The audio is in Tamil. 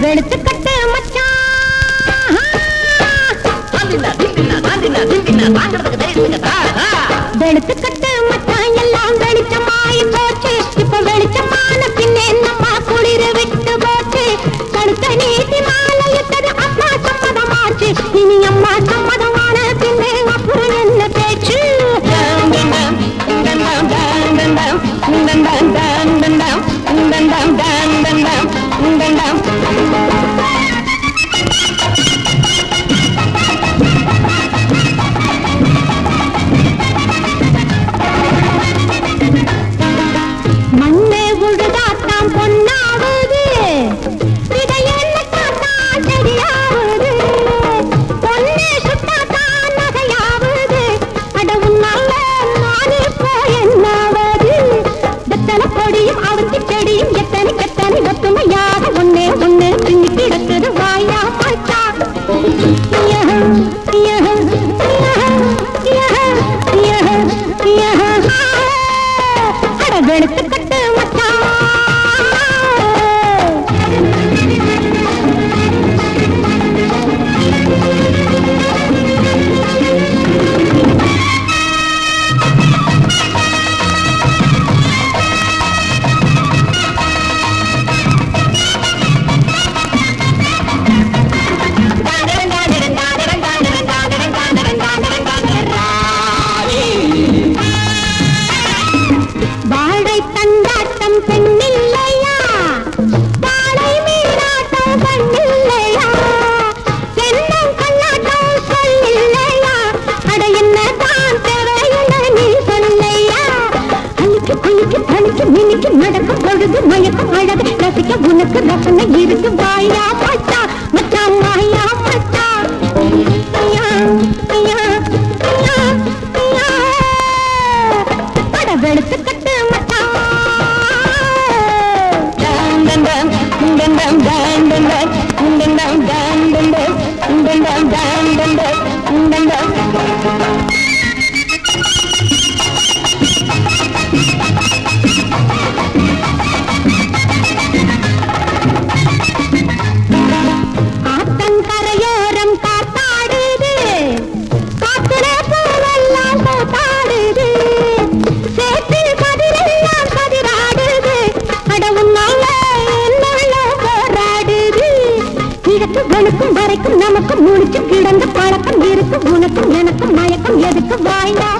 வெளுத்து கட்டு மச்சான் வெளுத்து கட்டு மச்சான் எல்லாம் வெளிச்சமாயி போச்சு இப்ப வெளிச்சமான பின்னே நம்ம குளிர விட்டு போச்சு கழுத்த நீட்டி மாலையிட்டது அப்பா சம்மதமாச்சு இனி அம்மா சம்மதமான பின்னே அப்புறம் என்ன பேச்சு மண்ணே உழுதாத்தான் பொன்னாவது இதையெல்லாம் தெரியாவது பொன்னே சுட்டாத்தான் நகையாவது அடவும் நல்ல நானே போய் என்னாவது எத்தனை கொடியும் அவத்தி செடியும் எத்தனை எத்தனை ஒத்துமையாக ஒன்னே ஒண்ணு பின்னி கிடக்குது வாயா மச்சா வெளுத்து கட்டு மச்சான் வாழை தண்டாட்டம் பெண்ணில்லையா வாழை மீனாட்டம் கண்ணில்லையா தென்னம் கண்ணாட்டம் சொல்லில்லையா அட என்ன தான் தேவையில்லை நீ சொல்லையா அன்னைக்கு குளிக்கு தனிக்கு மினிக்கு நடக்கும் பொழுது மயக்கம் அழகு ரசிக்க உனக்கு ரசனை இருக்கு வாயா மச்சா மச்சான் வாயா மச்சா ஐயா ஐயா ஐயா ஐயா அட வெளுத்து கட்டு ஆத்தங்கரையோரம் காத்தாடுது காத்துல பூவெல்லாம் பூத்தாடுது சேற்றில் கதிரெல்லாம் கதிராடுது அடவும் நாங்க என்னுள்ள போராடுது கிழக்கு வெளுக்கும் வரைக்கும் நமக்கு முடிச்சு கிடந்த பழக்கம் இருக்கு உனக்கும் எனக்கும் மயக்கம் எதுக்கு வாய்ந்தா